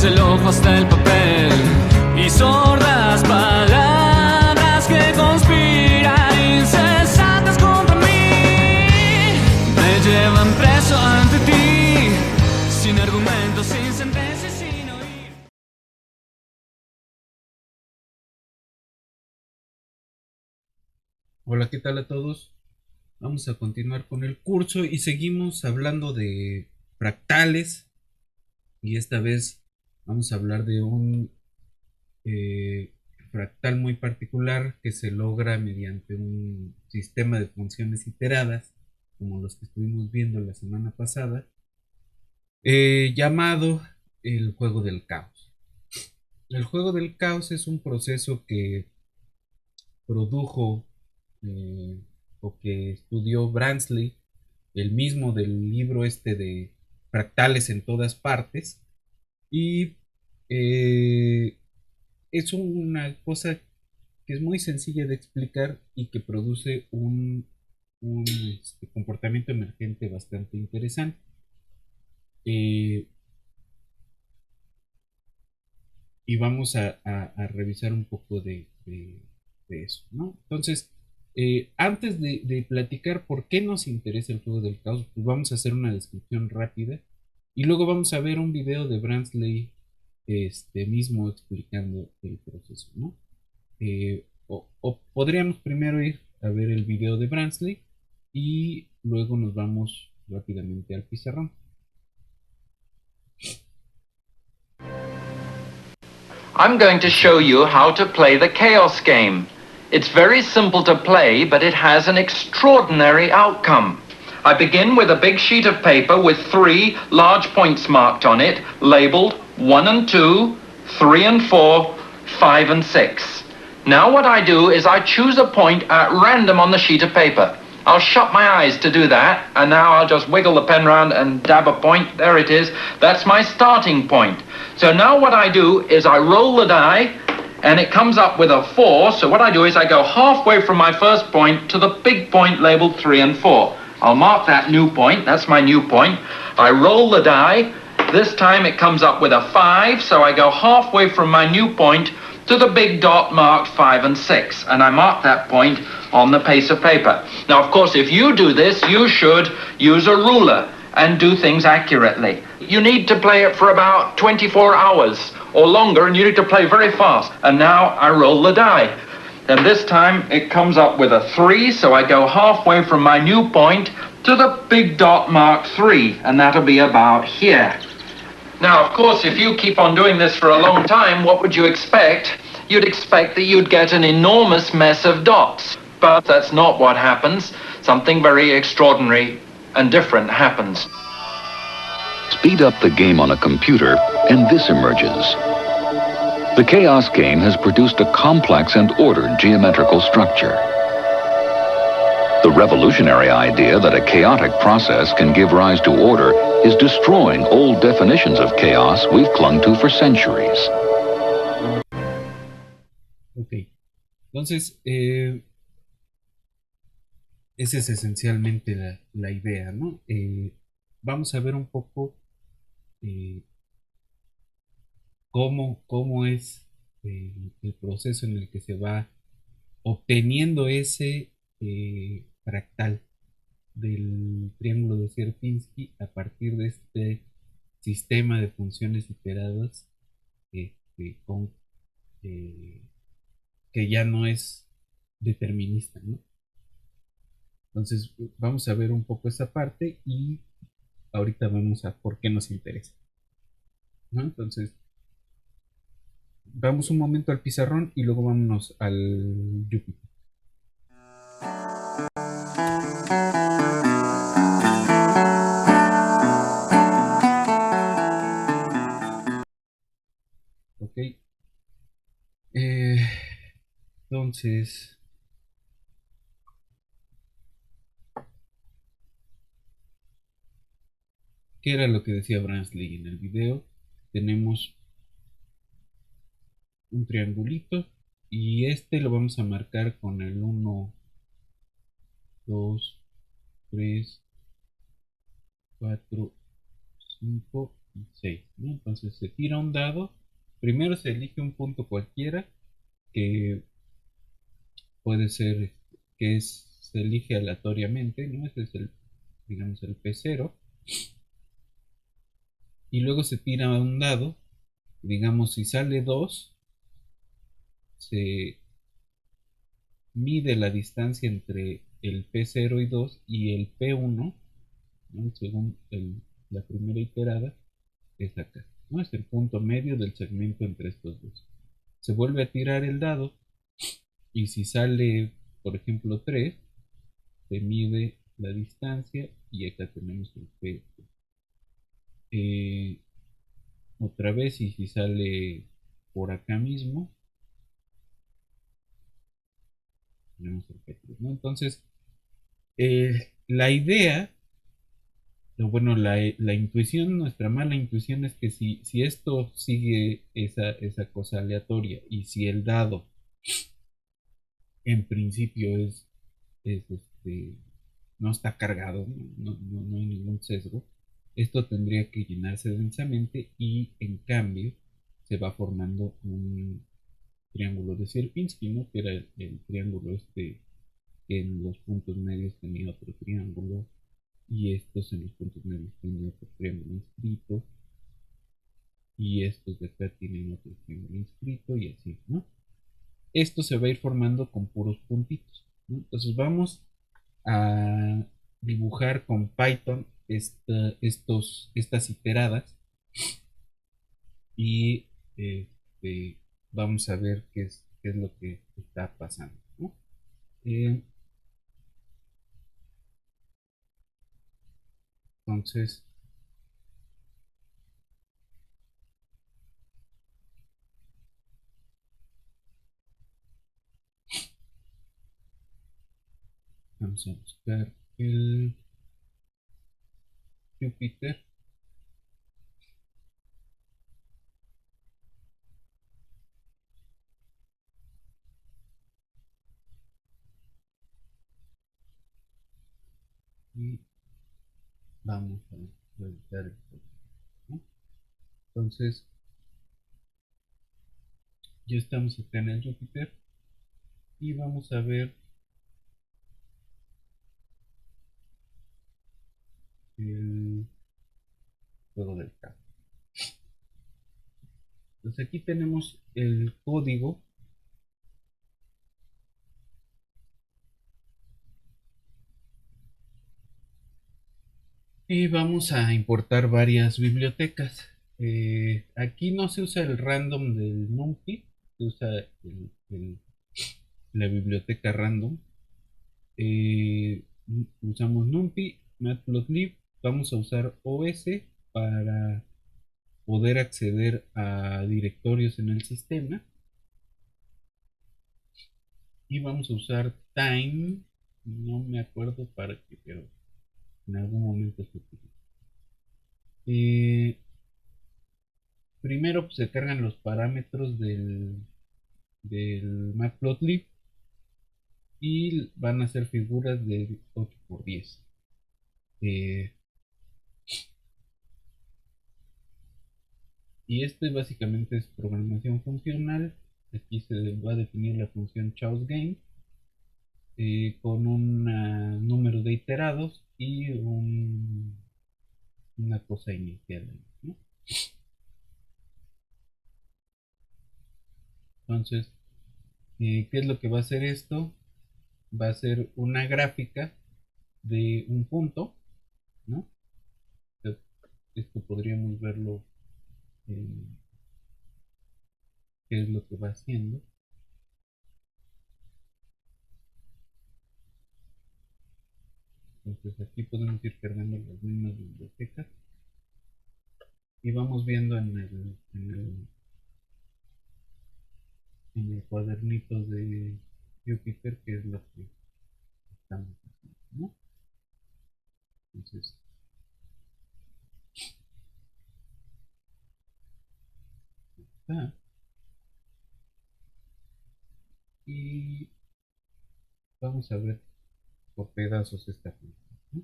desde el ojo hasta el papel, y sordas palabras que conspiran incesantes contra mí, me llevan preso ante ti, sin argumentos, sin sentencias, sin oír. Hola, ¿qué tal a todos? Vamos a continuar con el curso y seguimos hablando de fractales, y esta vez vamos a hablar de un fractal muy particular que se logra mediante un sistema de funciones iteradas, como los que estuvimos viendo la semana pasada, llamado el juego del caos. El juego del caos es un proceso que produjo o que estudió Bransley, el mismo del libro este de fractales en todas partes, y eh, es una cosa que es muy sencilla de explicar y que produce un comportamiento emergente bastante interesante. Eh, y vamos a revisar un poco de eso, ¿no? Entonces, antes de platicar por qué nos interesa el juego del caos, pues vamos a hacer una descripción rápida y luego vamos a ver un video de Bransley mismo explicando el proceso, ¿no? O podríamos primero ir a ver el video de Bransley y luego nos vamos rápidamente al pizarrón. I'm going to show you how to play the chaos game. It's very simple to play, but it has an extraordinary outcome. I begin with a big sheet of paper with 3 large points marked on it, labeled 1 and 2, 3 and 4, 5 and 6. Now what I do is I choose a point at random on the sheet of paper. I'll shut my eyes to do that, and now I'll just wiggle the pen round and dab a point. There it is. That's my starting point. So now what I do is I roll the die, and it comes up with a 4. So what I do is I go halfway from my first point to the big point labeled 3 and 4. I'll mark that new point. That's my new point. I roll the die. This time it comes up with a 5, so I go halfway from my new point to the big dot marked 5 and 6, and I mark that point on the piece of paper. Now, of course, if you do this, you should use a ruler and do things accurately. You need to play it for about 24 hours or longer, and you need to play very fast. And now I roll the die. And this time it comes up with a 3, so I go halfway from my new point to the big dot marked 3, and that'll be about here. Now, of course, if you keep on doing this for a long time, what would you expect? You'd expect that you'd get an enormous mess of dots. But that's not what happens. Something very extraordinary and different happens. Speed up the game on a computer, and this emerges. The chaos game has produced a complex and ordered geometrical structure. The revolutionary idea that a chaotic process can give rise to order is destroying old definitions of chaos we've clung to for centuries. Ok, entonces esa es esencialmente la idea, ¿no? Vamos a ver un poco cómo es el proceso en el que se va obteniendo ese fractal del triángulo de Sierpinski a partir de este sistema de funciones iteradas con, que ya no es determinista, ¿no? Entonces vamos a ver un poco esa parte y ahorita vamos a por qué nos interesa, ¿no? Entonces vamos un momento al pizarrón y luego vámonos al Júpiter. Ok. Entonces, ¿qué era lo que decía Bransley en el video? Tenemos un triangulito y lo vamos a marcar con el 1, 2, 3, 4, 5 y 6, ¿no? Entonces se tira un dado. Primero se elige un punto cualquiera que puede ser, se elige aleatoriamente, ¿no? Ese es el, digamos, el P0. Y luego se tira un dado. Digamos, si sale 2, se mide la distancia entre el P0 y 2 y el P1, ¿no? Según la primera iterada, es acá, ¿no? Es el punto medio del segmento entre estos dos. Se vuelve a tirar el dado y si sale, por ejemplo, 3, se mide la distancia y acá tenemos el P. Otra vez, y si sale por acá mismo, tenemos el P3, ¿no? Entonces, la idea, bueno, la intuición, nuestra mala intuición es que si esto sigue esa cosa aleatoria y si el dado en principio no está cargado, no hay ningún sesgo, esto tendría que llenarse densamente y en cambio se va formando un triángulo de Sierpinski, ¿no? Que era el triángulo que en los puntos medios tenía otro triángulo y estos en los puntos medios tienen otro triángulo inscrito y estos de acá tienen otro triángulo inscrito y así, ¿no? Esto se va a ir formando con puros puntitos, ¿no? Entonces vamos a dibujar con Python estas iteradas y vamos a ver qué es lo que está pasando, ¿no? Entonces, vamos a buscar el Jupyter. Y vamos a revisar el código, ¿no? Entonces, ya estamos acá en el Jupyter y vamos a ver el juego del campo. Entonces aquí tenemos el código y vamos a importar varias bibliotecas. Aquí no se usa el random del NumPy, se usa la biblioteca random. Usamos NumPy, Matplotlib, vamos a usar OS para poder acceder a directorios en el sistema y vamos a usar Time, no me acuerdo para qué, pero en algún momento se utiliza. Primero pues, se cargan los parámetros del Matplotlib y van a ser figuras de 8×10. Y este básicamente es programación funcional. Aquí se va a definir la función chooseGame con un número de iterados y una cosa inicial, ¿no? Entonces, ¿qué es lo que va a hacer esto? Va a ser una gráfica de un punto, ¿no? Esto podríamos verlo en qué es lo que va haciendo. Entonces aquí podemos ir cargando las mismas bibliotecas y vamos viendo en el cuadernito de Jupyter qué es lo que estamos haciendo, ¿no? Entonces, está. Y vamos a ver por pedazos esta función, ¿no?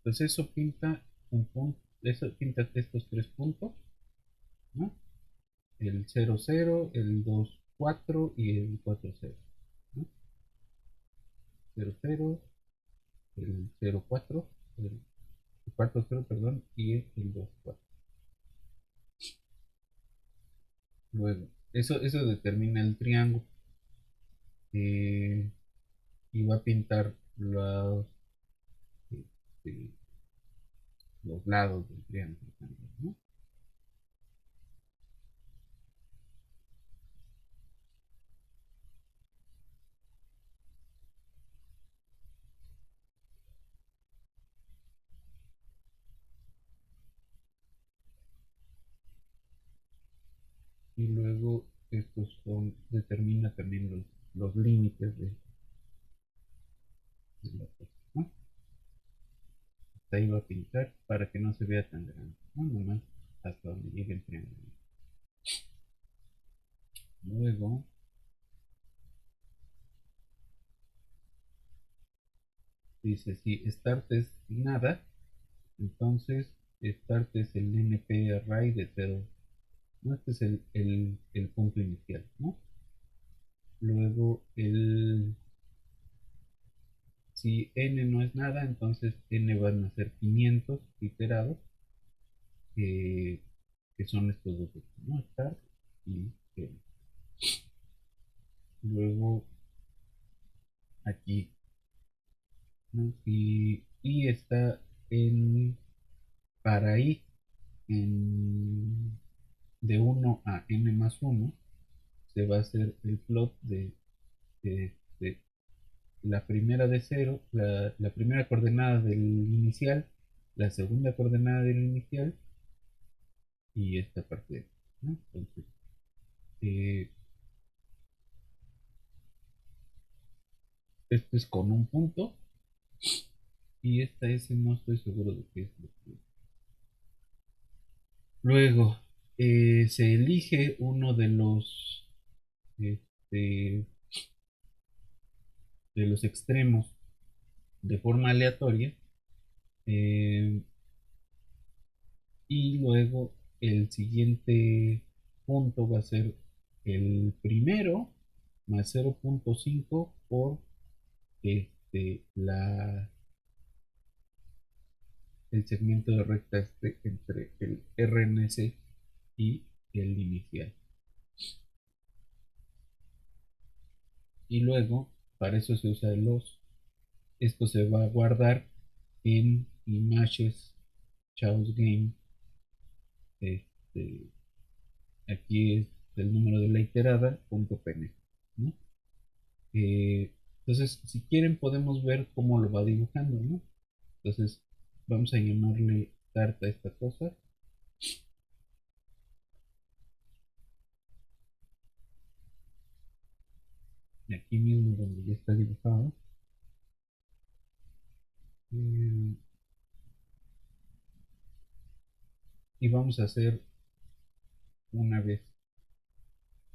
Entonces eso pinta un punto, eso pinta estos tres puntos, ¿no? El 0, 0, el 2, 4 y el 4, 0, ¿no? 0, 0, el 0, 4, el 4, 0, perdón, y el 2, 4. Luego, eso determina el triángulo. Y va a pintar este, los lados del triángulo también, ¿no? Y luego estos determina también los límites de la cosa, ¿no? Hasta ahí va a pintar para que no se vea tan grande, ¿no? Nomás hasta donde llegue el triángulo. Luego dice si start es nada, entonces start es el np array de 0, ¿no? Este es el punto inicial, ¿no? Luego si n no es nada, entonces n van a ser 500 iterados, que son estos dos, ¿no? Start y n. Luego aquí, ¿no? Y está en para i de 1 a n más 1 se va a hacer el plot de la primera de 0, la primera coordenada del inicial, la segunda coordenada del inicial y esta parte, ¿no? Entonces, eh, esto es con un punto y esta S no estoy seguro de qué es lo que es. Luego, se elige uno este, de los extremos de forma aleatoria, eh, y luego el siguiente punto va a ser el primero más 0.5 por el segmento de recta entre el RNC y el inicial. Y luego, para eso se usa el los. Esto se va a guardar en images Chaos Game. Este, aquí es el número de la iterada .png, ¿no? Entonces, si quieren podemos ver cómo lo va dibujando, ¿no? Entonces, vamos a llamarle carta a esta cosa. Y aquí mismo donde ya está dibujado. Y vamos a hacer una vez,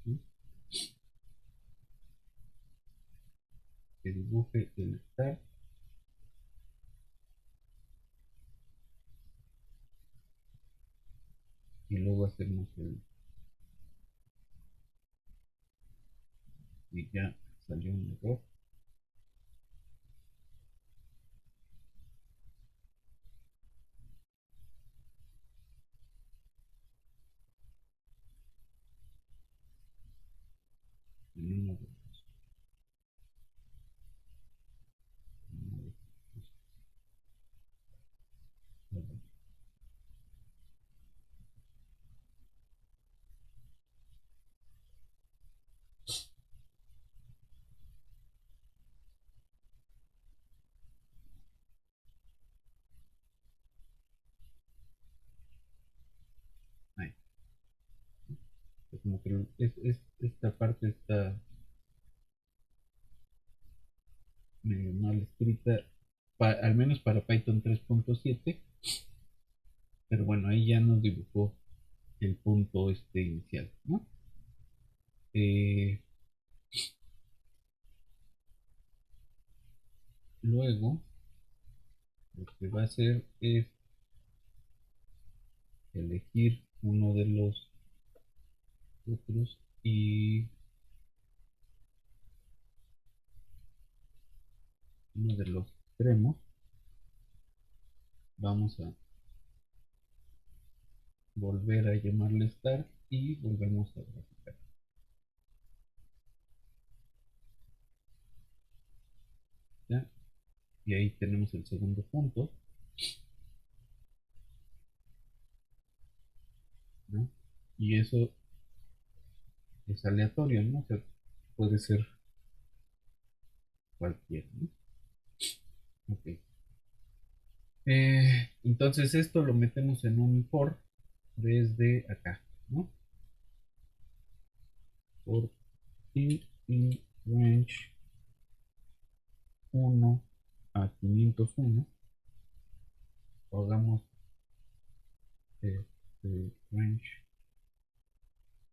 ¿sí? Que dibuje el start y luego hacemos y ya salió un error. En uno de ahí. Como que esta parte está medio mal escrita, al menos para Python 3.7, pero bueno, ahí ya nos dibujó el punto inicial, ¿no? Luego, que va a hacer es elegir uno de los otros y uno de los extremos. Vamos a volver a llamarle start y volvemos a graficar. ¿Ya? Y ahí tenemos el segundo punto, ¿no? Y eso es aleatorio, ¿no? O sea, puede ser cualquiera, ¿no? Ok. Entonces esto lo metemos en un for desde acá, ¿no? For in range 1 a 501. Hagamos range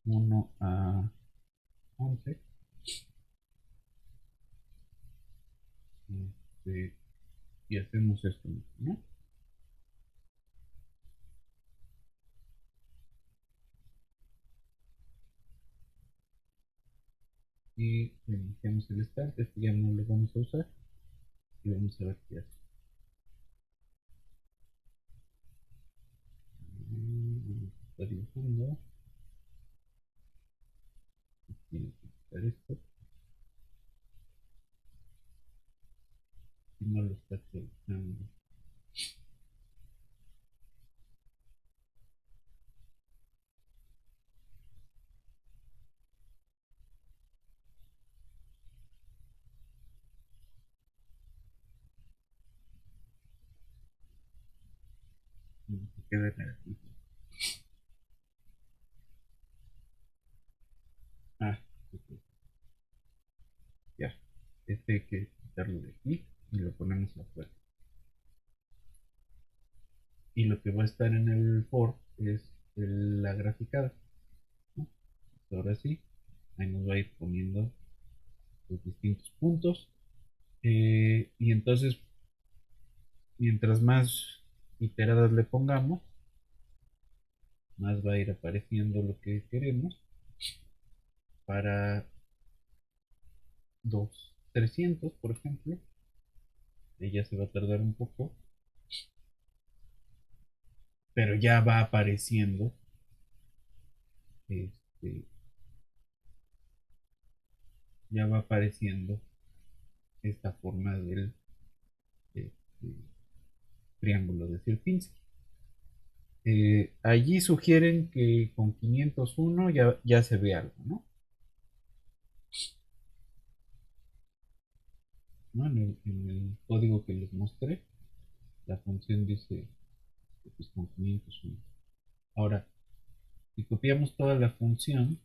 1 a 11. Y hacemos esto, ¿no? Y iniciamos el start. Este ya no lo vamos a usar y vamos a ver qué hace. Está dibujando. Tiene que quitar esto. Y no lo está actualizando. Se queda negativo. Ok. Ya. Este hay que quitarlo de aquí y lo ponemos afuera. Y lo que va a estar en el for es la graficada, ¿no? Ahora sí, ahí nos va a ir poniendo los distintos puntos. Y entonces, mientras más iteradas le pongamos, más va a ir apareciendo lo que queremos. Para 300, por ejemplo, ya se va a tardar un poco, pero ya va apareciendo este, ya va apareciendo esta forma del este, triángulo de Sierpinski. Allí sugieren que con 501 ya se ve algo, ¿no? ¿No? En el código que les mostré, la función dice pues, con 501. Ahora, si copiamos toda la función,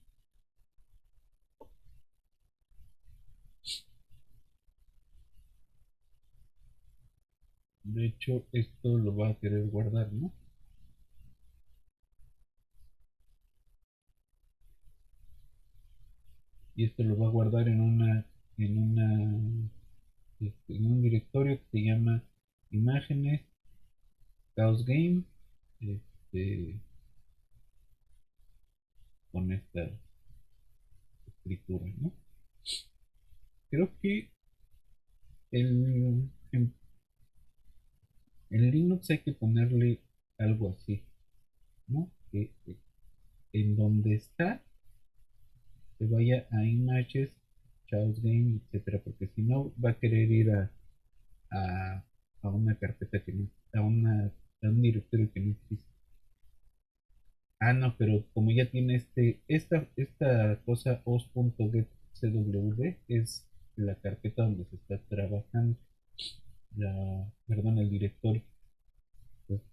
de hecho esto lo va a querer guardar, ¿no? Y esto lo va a guardar en un directorio que se llama imágenes chaos game, este, con esta escritura, ¿no? Creo que en Linux hay que ponerle algo así, ¿no? Que en donde está se vaya a images chaos game, etcétera, porque si no va a querer ir a, a una carpeta que no, a un directorio que no existe. No, pero como ya tiene esta cosa os.getcwd es la carpeta donde se está trabajando, perdón, el directorio. Entonces,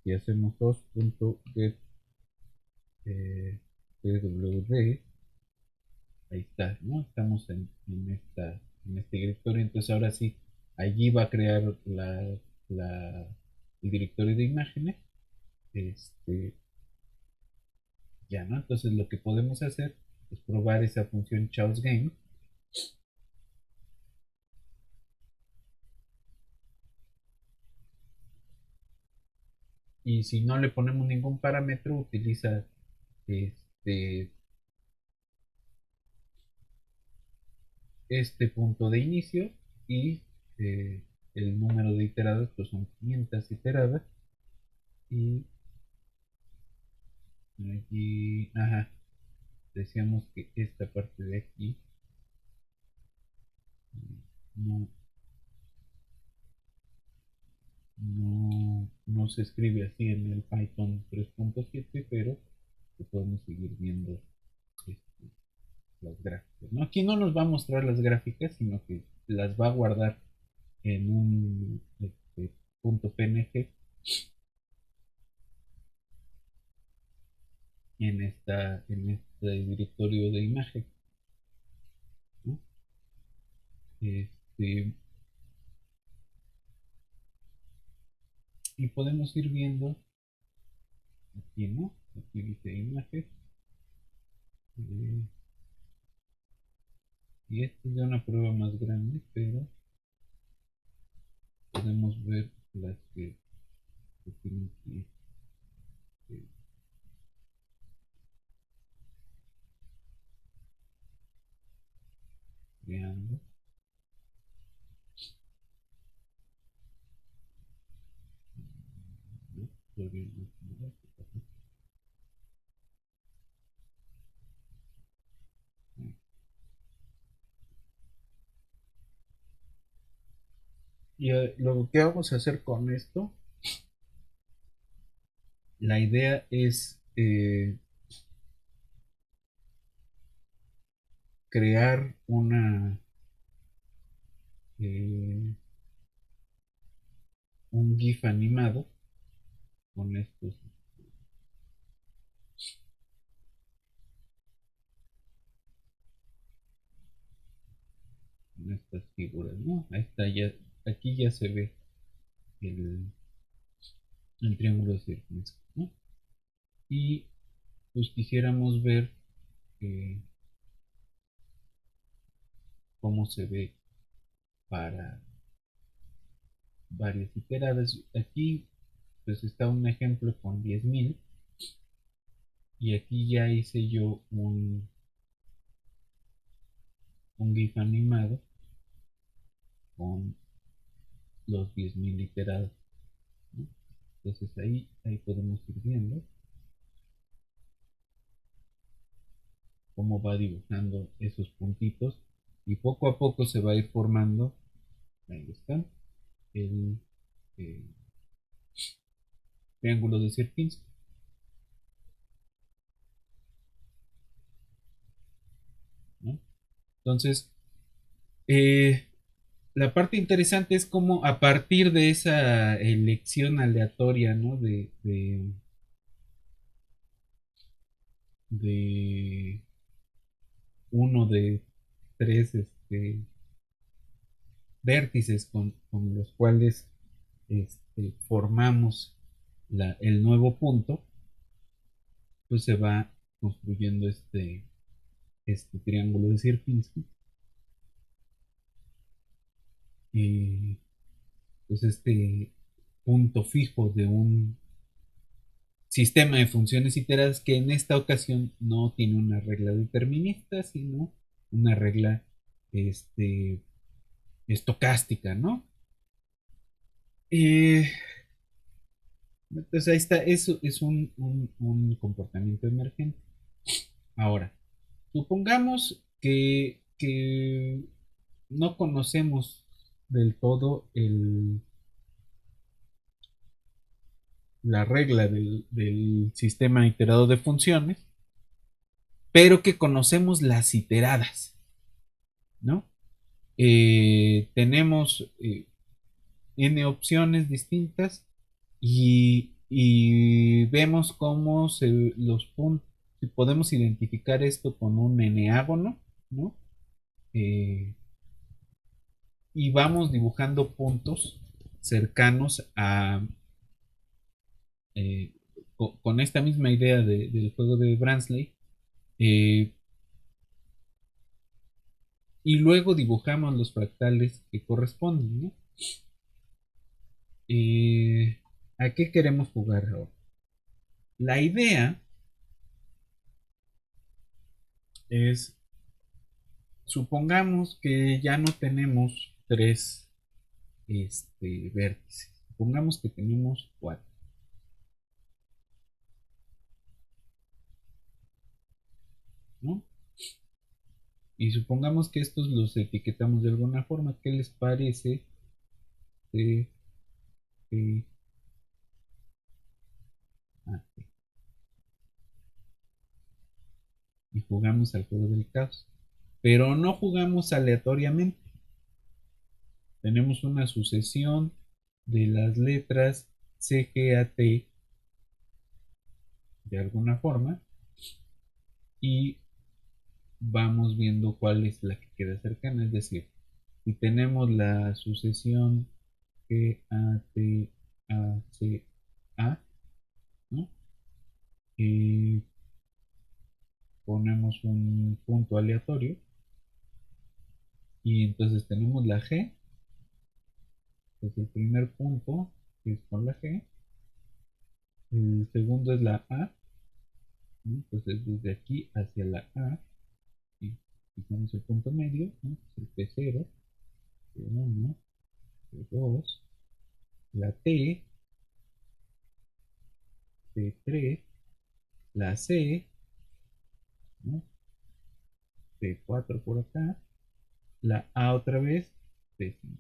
si hacemos os.getcwd, ahí está, ¿no? Estamos en este directorio, entonces ahora sí, allí va a crear el directorio de imágenes, ya, ¿no? Entonces lo que podemos hacer es probar esa función chaos game Y si no le ponemos ningún parámetro, utiliza este, este punto de inicio y eh, el número de iteradas pues son 500 iteradas y aquí, ajá, decíamos que esta parte de aquí no, no se escribe así en el Python 3.7, pero que podemos seguir viendo este, las gráficas, ¿no? Aquí no nos va a mostrar las gráficas, sino que las va a guardar en un punto PNG en este directorio de imagen, ¿no? Este, y podemos ir viendo aquí, ¿no? Aquí dice imagen. Y esta es ya una prueba más grande, pero podemos ver las que tienen que ir creando. ¿No? Y lo que vamos a hacer con esto, la idea es crear eh, un GIF animado con con estas figuras, ¿no? Ahí está, ya, aquí ya se ve el, el triángulo de Sierpinski, ¿no? Y pues quisiéramos ver eh, cómo se ve para varias iteradas. Aquí pues está un ejemplo con 10.000 y aquí ya hice yo un GIF animado con los 10.000 iterados, ¿no? Entonces ahí podemos ir viendo cómo va dibujando esos puntitos y poco a poco se va a ir formando, ahí están, el eh, triángulo de Sierpinski, ¿no? Entonces, eh, la parte interesante es cómo a partir de esa elección aleatoria, ¿no? De uno de tres vértices con los cuales formamos el nuevo punto, pues se va construyendo este triángulo de Sierpinski. Y pues este punto fijo de un sistema de funciones iteradas que en esta ocasión no tiene una regla determinista, sino una regla estocástica, ¿no? Entonces ahí está, eso es un comportamiento emergente. Ahora, supongamos que no conocemos del todo la regla del sistema iterado de funciones, pero que conocemos las iteradas, ¿no? Tenemos n opciones distintas y vemos cómo los puntos, si podemos identificar esto con un n-ágono, ¿no? Y vamos dibujando puntos cercanos con esta misma idea del juego de Bransley, eh, y luego dibujamos los fractales que corresponden, ¿no? ¿A qué queremos jugar ahora? La idea es, supongamos que ya no tenemos tres vértices. Supongamos que tenemos cuatro, ¿no? Y supongamos que estos los etiquetamos de alguna forma. ¿Qué les parece? C, P, A, T. Y jugamos al juego del caos. Pero no jugamos aleatoriamente. Tenemos una sucesión de las letras C, G, A, T de alguna forma. Y vamos viendo cuál es la que queda cercana. Es decir, si tenemos la sucesión G, A, T, A, C, A, ¿no? Ponemos un punto aleatorio y entonces tenemos la G, pues el primer punto es con la G, el segundo es la A, ¿no? Entonces desde aquí hacia la A y fijamos el punto medio, ¿no? El P0, P1, P2, la T, P3, la C, ¿no? P4 por acá, la A otra vez, P5.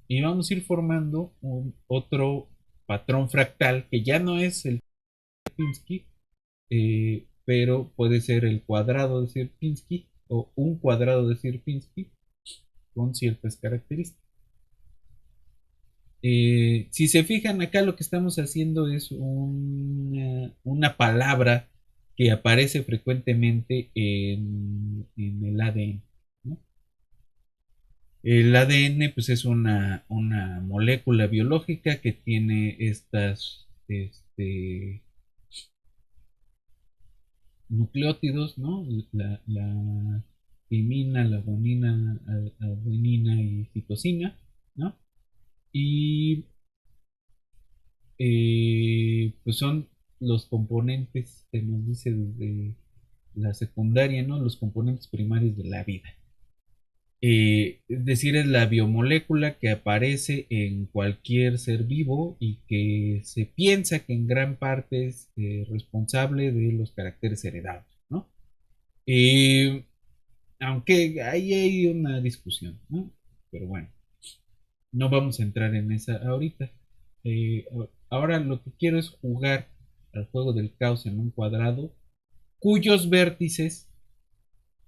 Y vamos a ir formando otro patrón fractal que ya no es el Sierpinski, pero puede ser el cuadrado de Sierpinski o un cuadrado de Sierpinski con ciertas características. Si se fijan acá, lo que estamos haciendo es una palabra que aparece frecuentemente en el ADN, ¿no? El ADN pues es una molécula biológica que tiene estas nucleótidos, ¿no? La timina, la guanina, adenina y citosina, ¿no? Y pues son los componentes que nos dice desde la secundaria, ¿no? Los componentes primarios de la vida. Es decir, es la biomolécula que aparece en cualquier ser vivo y que se piensa que en gran parte es responsable de los caracteres heredados, ¿no? Aunque ahí hay una discusión, ¿no? Pero bueno, no vamos a entrar en esa ahorita. Eh, Ahora lo que quiero es jugar al juego del caos en un cuadrado cuyos vértices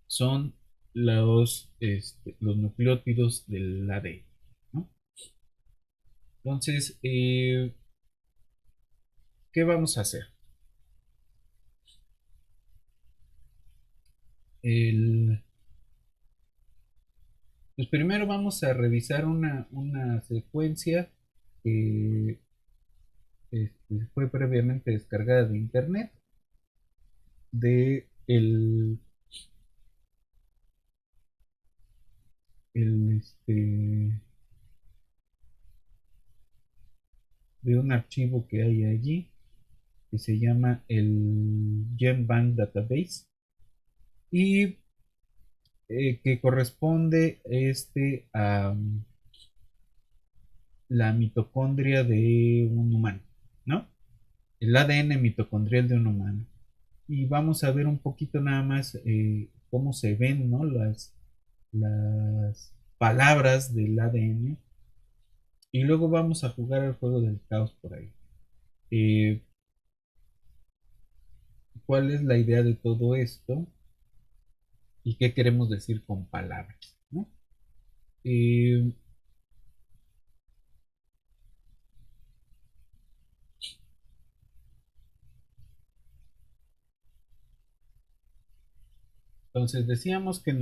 son los nucleótidos del ADN, ¿no? Entonces, ¿qué vamos a hacer? El, pues primero vamos a revisar una secuencia que fue previamente descargada de internet de el de un archivo que hay allí que se llama el GenBank Database y que corresponde a la mitocondria de un humano, ¿no? El ADN mitocondrial de un humano. Y vamos a ver un poquito nada más cómo se ven, ¿no? Las palabras del ADN. Y luego vamos a jugar al juego del caos por ahí. Eh, ¿Cuál es la idea de todo esto? ¿Y qué queremos decir con palabras? ¿No? Eh, entonces decíamos que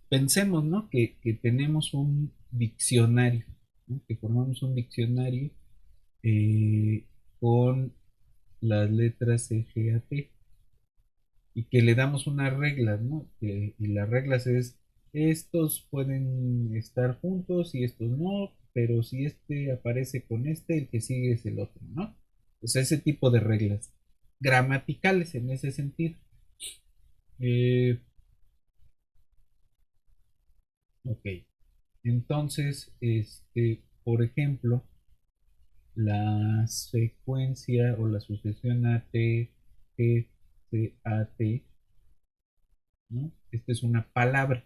pensemos, ¿no? Que tenemos un diccionario, ¿no? Que formamos un diccionario eh, con las letras E, G, A, T y que le damos unas reglas, ¿no? Y las reglas es, estos pueden estar juntos y estos no, pero si este aparece con este, el que sigue es el otro, ¿no? Pues ese tipo de reglas gramaticales en ese sentido. Eh, ok, entonces, por ejemplo, la secuencia o la sucesión AT, G, C, AT, ¿no? Esta es una palabra.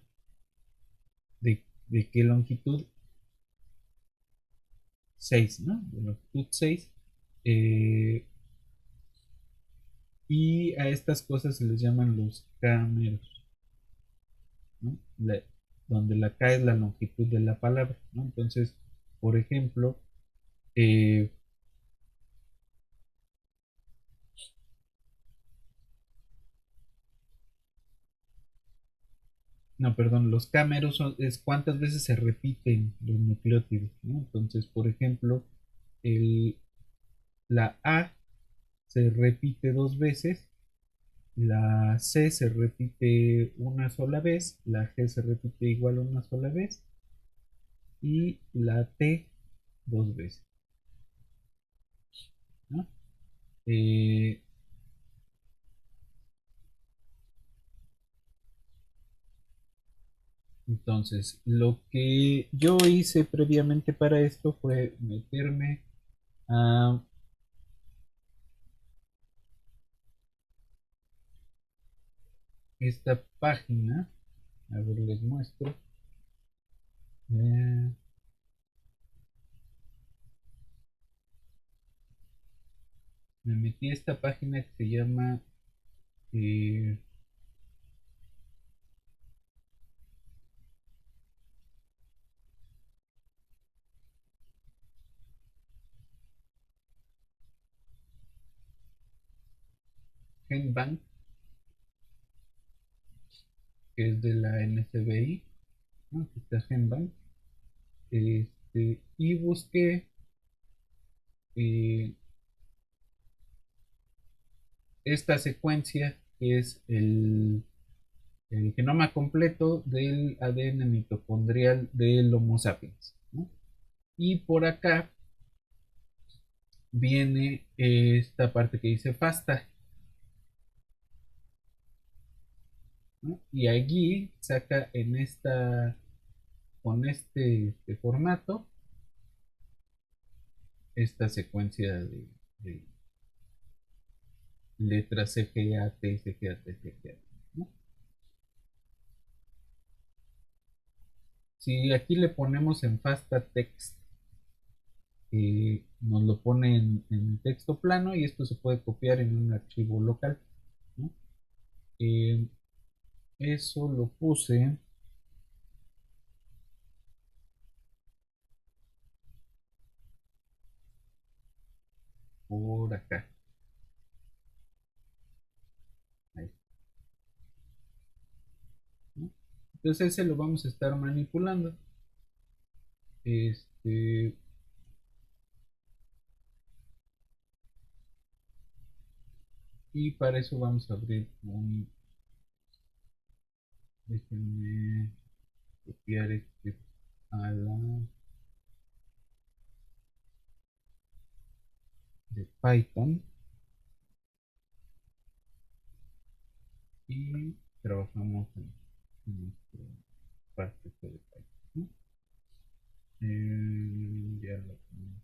¿De qué longitud? 6, ¿no? De longitud 6. Y a estas cosas se les llaman los cameros, ¿no? Donde la K es la longitud de la palabra, ¿no? Entonces, por ejemplo, eh, no, perdón, los cameros es cuántas veces se repiten los nucleótidos, ¿no? Entonces, por ejemplo, el, la A se repite 2 veces, la C se repite una sola vez, la G se repite igual una sola vez y la T 2 veces, ¿no? Eh, entonces, lo que yo hice previamente para esto fue meterme a esta página. A ver, les muestro. Eh, Me metí a esta página que se llama eh, GenBank, que es de la NCBI, ¿no? Aquí está GenBank. Y busqué eh, esta secuencia que es el genoma completo del ADN mitocondrial del Homo sapiens, ¿no? Y por acá viene esta parte que dice FASTA, ¿no? Y allí saca en esta, con este formato, esta secuencia de letras CGAT, CGAT, CGAT, ¿no? Si aquí le ponemos en FASTA text, nos lo pone en texto plano y esto se puede copiar en un archivo local, ¿no? Eh, Eso lo puse por acá. Ahí, ¿no? Entonces ese lo vamos a estar manipulando. Este, y para eso vamos a abrir un. Déjenme copiar a la de Python y trabajamos en nuestra parte de Python, ¿no? Ya lo tengo.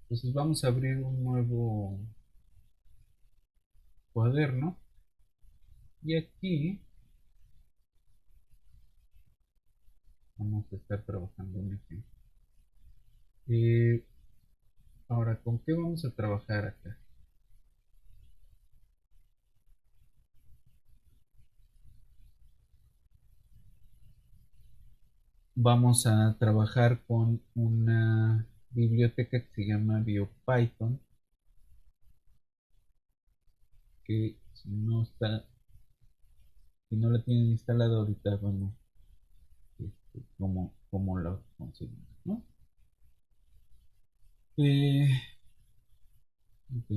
Entonces vamos a abrir un nuevo cuaderno y aquí vamos a estar trabajando en este. Ahora, ¿con qué vamos a trabajar acá? Vamos a trabajar con una biblioteca que se llama BioPython, que si no la tienen instalada ahorita, vamos, como la conseguimos, ¿no? Eh, ok.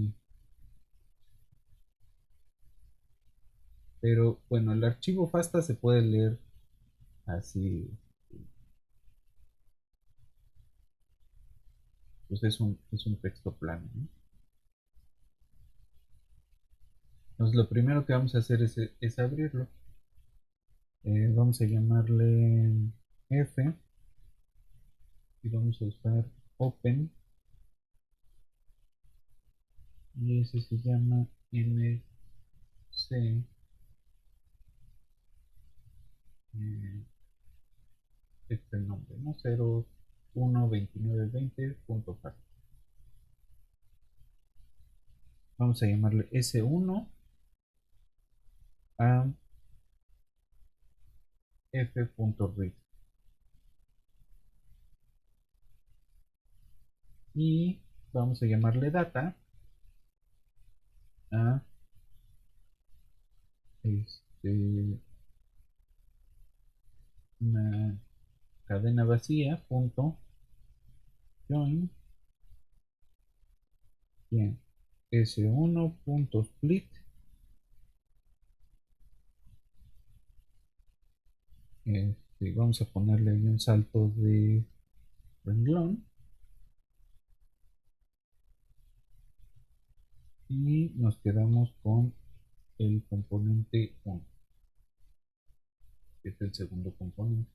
Pero bueno, el archivo FASTA se puede leer así, pues es un texto plano, ¿no? Entonces lo primero que vamos a hacer es abrirlo. Vamos a llamarle F y vamos a usar Open y ese se llama MC. Este es el nombre, ¿no? 012920.fat. Vamos a llamarle S1 a f.read y vamos a llamarle data a una cadena vacía punto join bien, s1.split vamos a ponerle ahí un salto de renglón y nos quedamos con el componente 1, que es el segundo componente.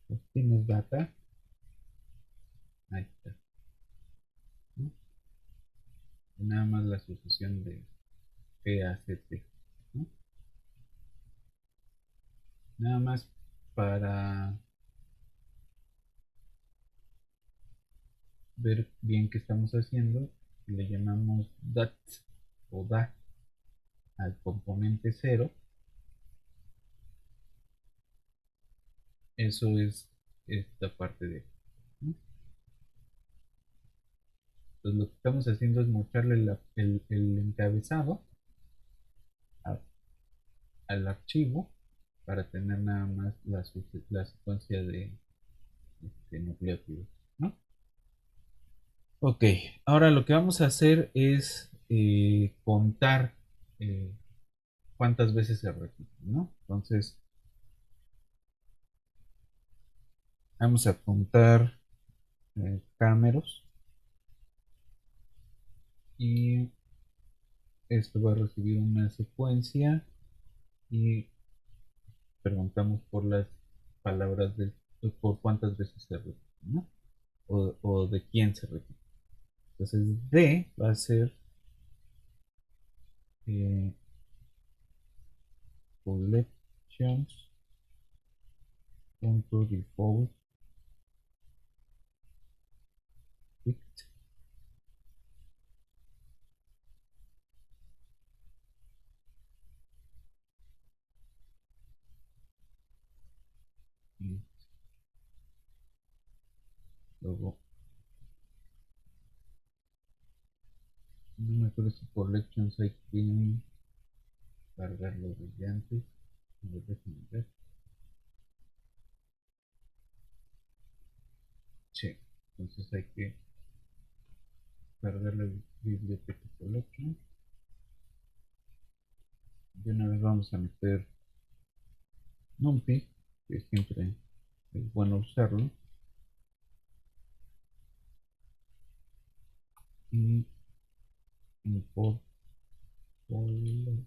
Pues tienes data, ahí está, ¿no? Nada más la sucesión de PACT, ¿no? Nada más para ver bien qué estamos haciendo, le llamamos dat o da al componente 0. Eso es esta parte de, ¿no? Entonces lo que estamos haciendo es mostrarle el encabezado a- al archivo para tener nada más la secuencia de nucleótidos, ¿no? Ok, ahora lo que vamos a hacer es contar cuántas veces se repite, ¿no? Entonces vamos a contar cámeros y esto va a recibir una secuencia y preguntamos por las palabras por cuántas veces se repite, ¿no? O de quién se repite. Entonces D va a ser eh, collections.default picked y luego no me acuerdo si collections hay que cargarlo desde antes. A ver, déjame ver. Sí, entonces hay que cargar la biblioteca collection. De una vez vamos a meter NumPy, que siempre es bueno usarlo. Y import collection.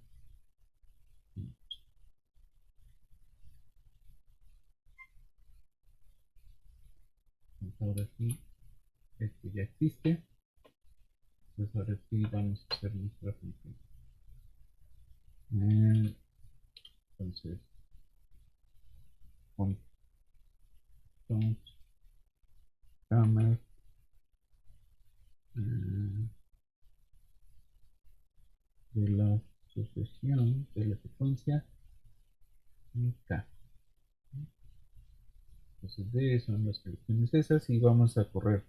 Ahora sí, esto ya existe. Entonces ahora sí vamos a hacer nuestra función. Entonces, con camera de la sucesión de la secuencia y K. Entonces D son las selecciones esas y vamos a correr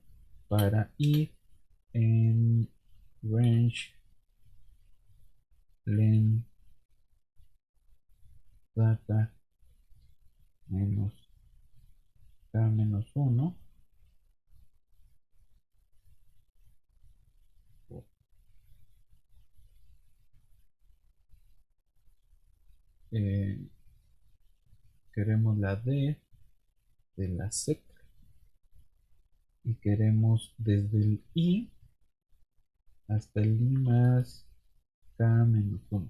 para ir en range len data menos K menos 1 queremos la D de la SEC y queremos desde el I hasta el I más K menos 1.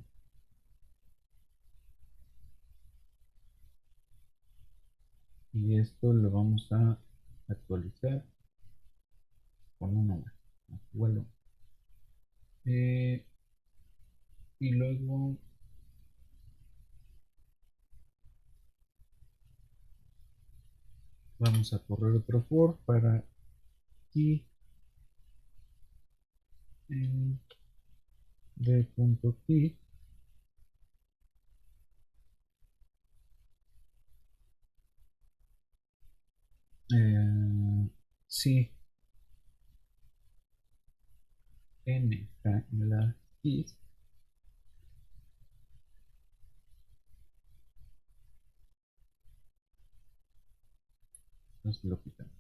Y esto lo vamos a actualizar con uno más. Bueno, y luego vamos a correr otro for para aquí en d.key sí n está en la keys. Entonces lo quitamos.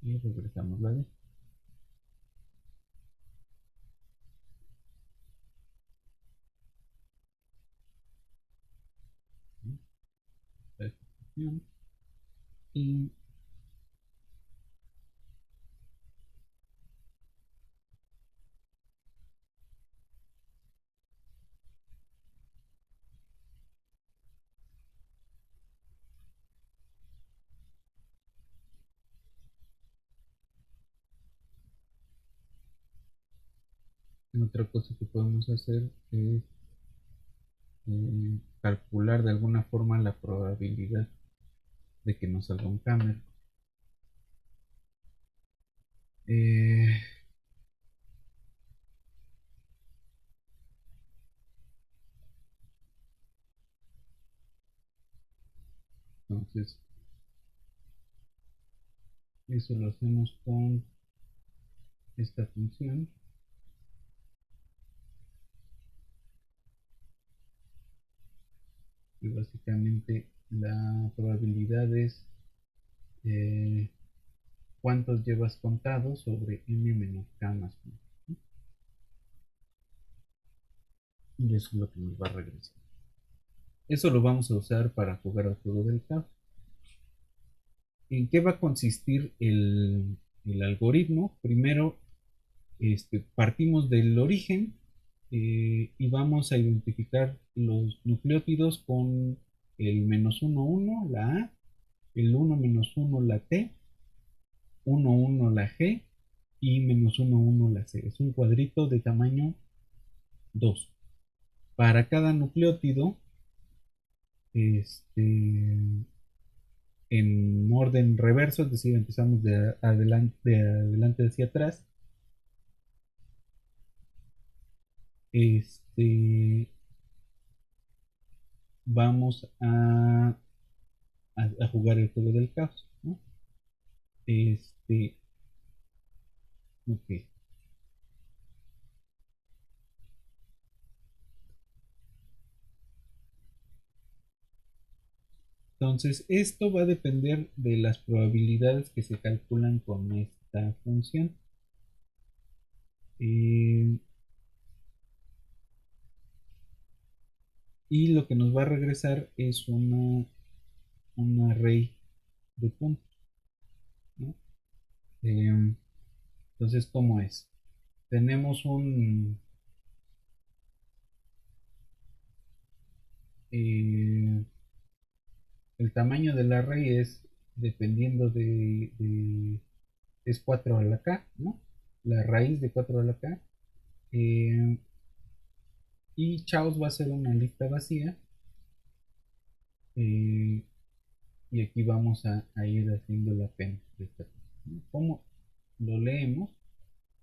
Y regresamos la D. Y otra cosa que podemos hacer es calcular de alguna forma la probabilidad de que nos salga un camel. Eh, entonces, eso lo hacemos con esta función. Y básicamente la probabilidad es cuántos llevas contados sobre n menos k más 1. Y eso es lo que nos va a regresar. Eso lo vamos a usar para jugar al juego del caos. ¿En qué va a consistir el algoritmo? Primero, partimos del origen y vamos a identificar los nucleótidos con el -1, 1, la A, el 1, -1, la T, 1, 1, la G y -1, 1, la C. Es un cuadrito de tamaño 2. Para cada nucleótido, en orden reverso, es decir, empezamos de adelante hacia atrás. Vamos a jugar el juego del caos, ¿no? Ok. Entonces, esto va a depender de las probabilidades que se calculan con esta función. Y lo que nos va a regresar es un array de puntos, ¿no? Entonces, ¿cómo es? Tenemos el tamaño del array es dependiendo es 4 a la k, ¿no? La raíz de 4 a la k. Y Chaos va a ser una lista vacía. Y aquí vamos a ir haciendo la pena de esta cosa, ¿no? ¿Cómo lo leemos?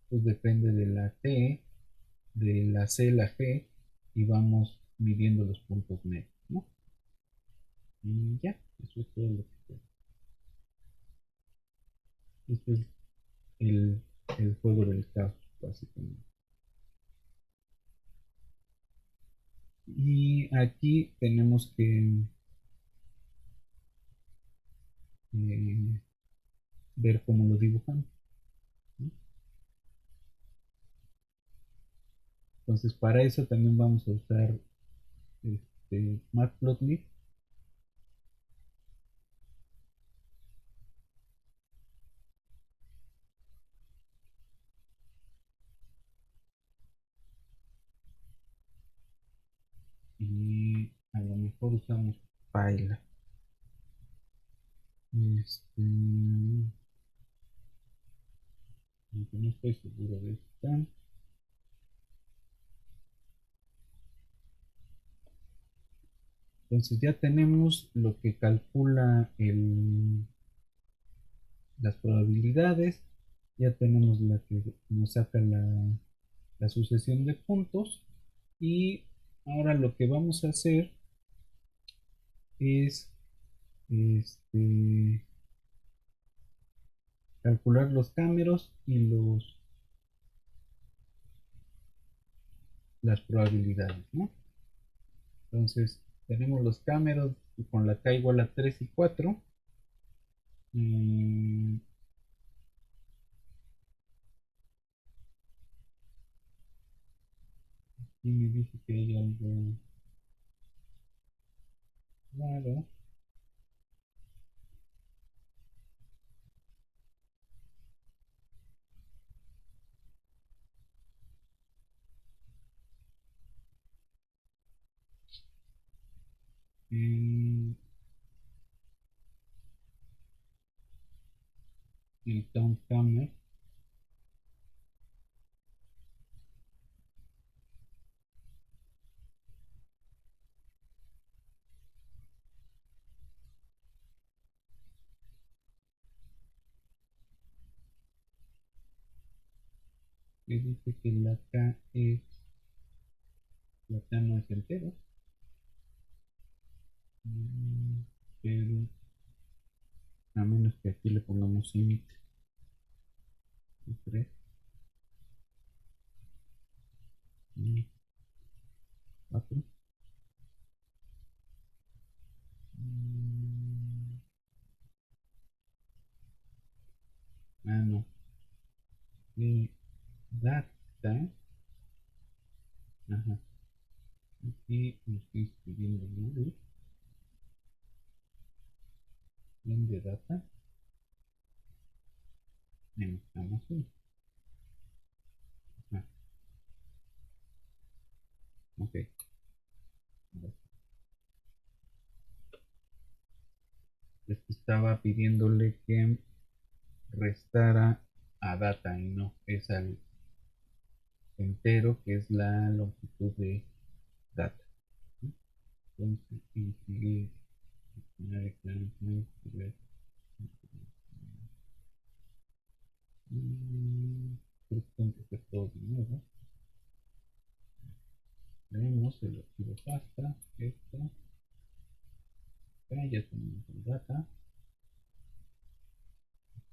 Pues depende de la T, de la C, la G, y vamos midiendo los puntos medios, ¿no? Y ya, eso es todo lo que queda. Este es el juego del caos, básicamente. Y aquí tenemos que ver cómo lo dibujamos, ¿no? Entonces para eso también vamos a usar Matplotlib. Y a lo mejor usamos Paila. Aunque no estoy seguro de esto. Entonces ya tenemos lo que calcula las probabilidades, ya tenemos la que nos saca la sucesión de puntos, y ahora lo que vamos a hacer es calcular los cámeros y las probabilidades, ¿no? Entonces tenemos los cámeros con la K igual a 3 y 4. Y me dice que hay algo raro. El Count Hammer me dice que la K no es entero, pero a menos que aquí le pongamos int 3, 4. No. Y data. Ajá. Aquí me estoy escribiendo Google. En de data. En Amazon. Ajá. Ok. Estaba pidiéndole que restara a data y no es al entero, que es la longitud de data. Entonces, y sigue creo que tengo que hacer todo de nuevo. Tenemos el archivo pasta, esto, acá ya tenemos el data.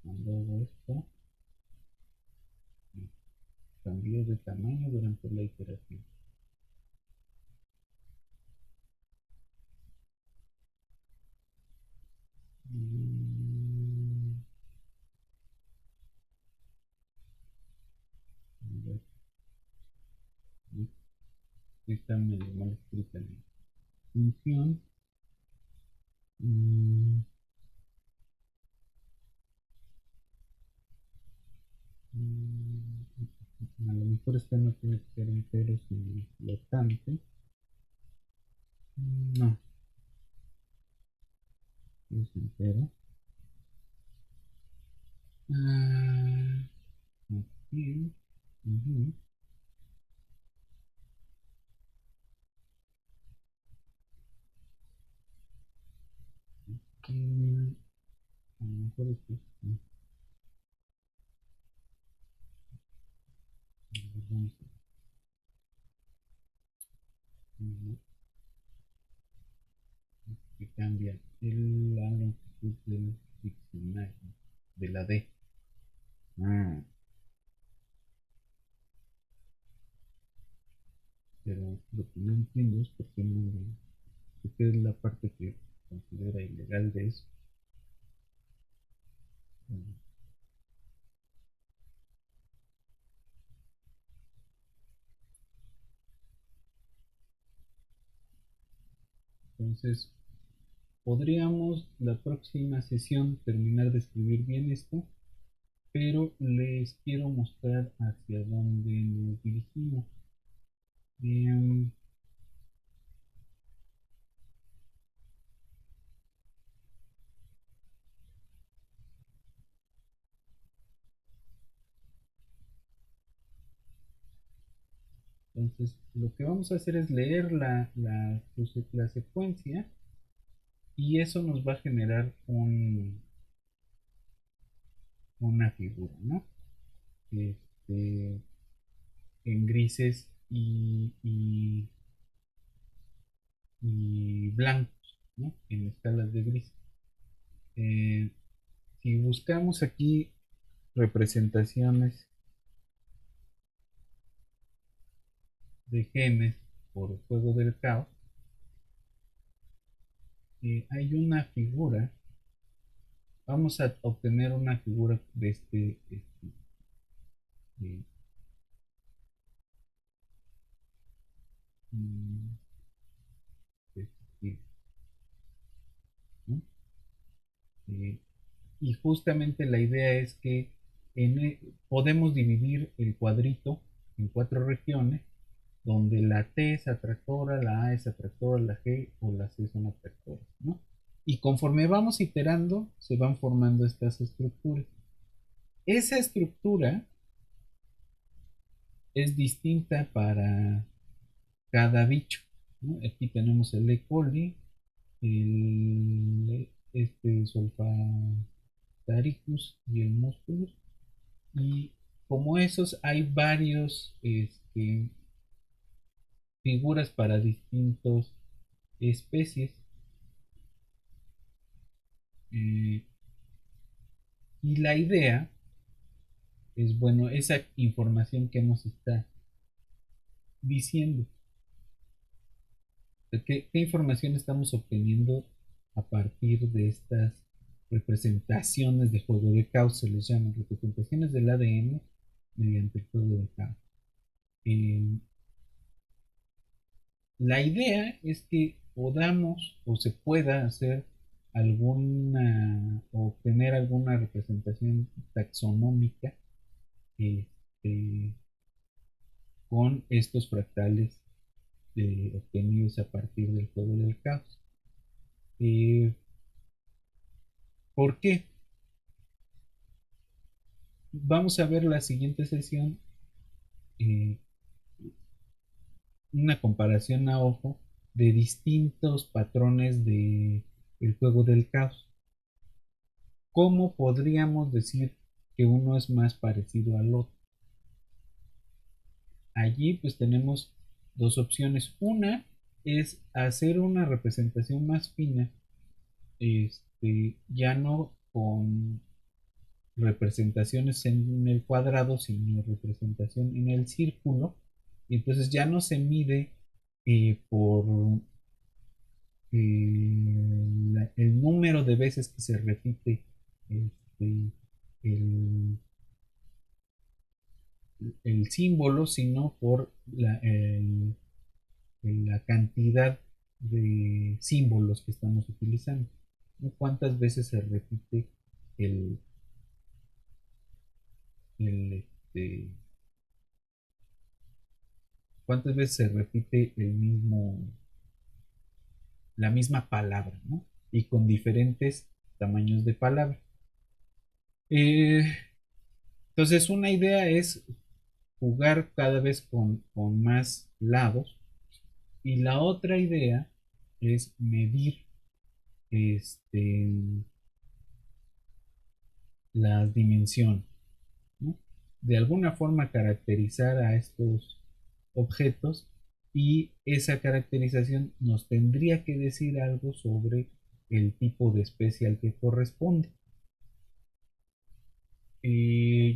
Cuando hago esto, cambió de tamaño durante la iteración. Está medio mal escrita la función. A lo mejor esta no tiene que ser entero sino flotante. No, es entero. Aquí. Aquí. A lo mejor es esto. Vamos a que cambia la longitud del diccionario de la D. Pero lo que no entiendo es por qué no, porque es la parte que considera ilegal de eso. Entonces, podríamos la próxima sesión terminar de escribir bien esto, pero les quiero mostrar hacia dónde nos dirigimos. Bien. Entonces, lo que vamos a hacer es leer la secuencia, y eso nos va a generar una figura, ¿no? Este, en grises y blancos, ¿no? En escalas de gris. Si buscamos aquí representaciones de genes por juego del caos, hay una figura. Vamos a obtener una figura de de- mm, de este, ¿no? Eh, y justamente la idea es que podemos dividir el cuadrito en 4 regiones, donde la T es atractora, la A es atractora, la G o la C son atractoras, ¿no? Y conforme vamos iterando, se van formando estas estructuras. Esa estructura es distinta para cada bicho, ¿no? Aquí tenemos el E. coli, el Solfataricus y el Musculus. Y como esos hay varios figuras para distintas especies. eh, y la idea es, bueno, esa información que nos está diciendo. ¿Qué información estamos obteniendo a partir de estas representaciones de juego de caos? Se les llama representaciones del ADN mediante el juego de caos. La idea es que podamos o se pueda hacer alguna o obtener alguna representación taxonómica, este, con estos fractales obtenidos a partir del juego del caos. ¿Por qué? Vamos a ver la siguiente sesión, eh, una comparación a ojo de distintos patrones de el juego del caos. ¿Cómo podríamos decir que uno es más parecido al otro? Allí pues tenemos dos opciones. Una es hacer una representación más fina, ya no con representaciones en el cuadrado, sino representación en el círculo. Y entonces ya no se mide por el número de veces que se repite este, el, el símbolo, sino por la cantidad de símbolos que estamos utilizando. ¿Cuántas veces se repite el, el cuántas veces se repite la misma palabra, ¿no? Y con diferentes tamaños de palabra. Entonces, una idea es jugar cada vez con más lados, y la otra idea es medir las dimensiones, ¿no? De alguna forma caracterizar a estos objetos, y esa caracterización nos tendría que decir algo sobre el tipo de especie al que corresponde.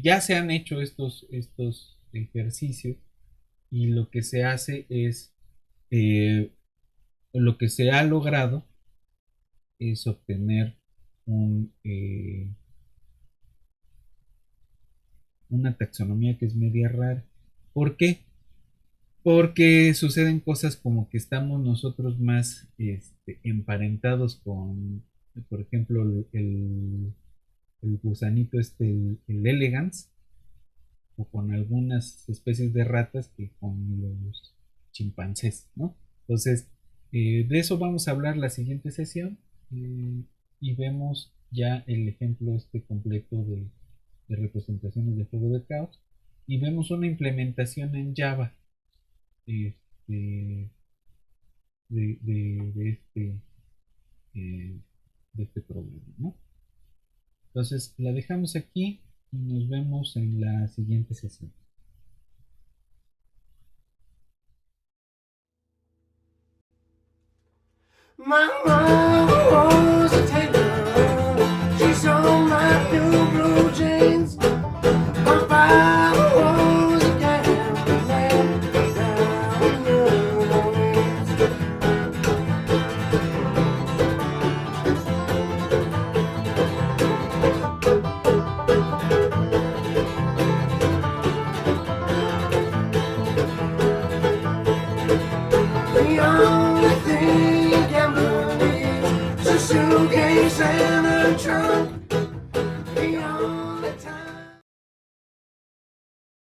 Ya se han hecho estos ejercicios, y lo que se hace es, lo que se ha logrado es obtener una taxonomía que es media rara. ¿Por qué? porque suceden cosas como que estamos nosotros más emparentados con, por ejemplo, el gusanito el elegans, o con algunas especies de ratas que con los chimpancés, ¿no? Entonces, de eso vamos a hablar la siguiente sesión, y vemos ya el ejemplo completo de representaciones de juego de caos, y vemos una implementación en Java este, de problema, ¿no? Entonces la dejamos aquí y nos vemos en la siguiente sesión. My mama was a tailor. She sewed my new blue jeans. My father was a gambler down in New Orleans. The only thing a gambler needs is a suitcase and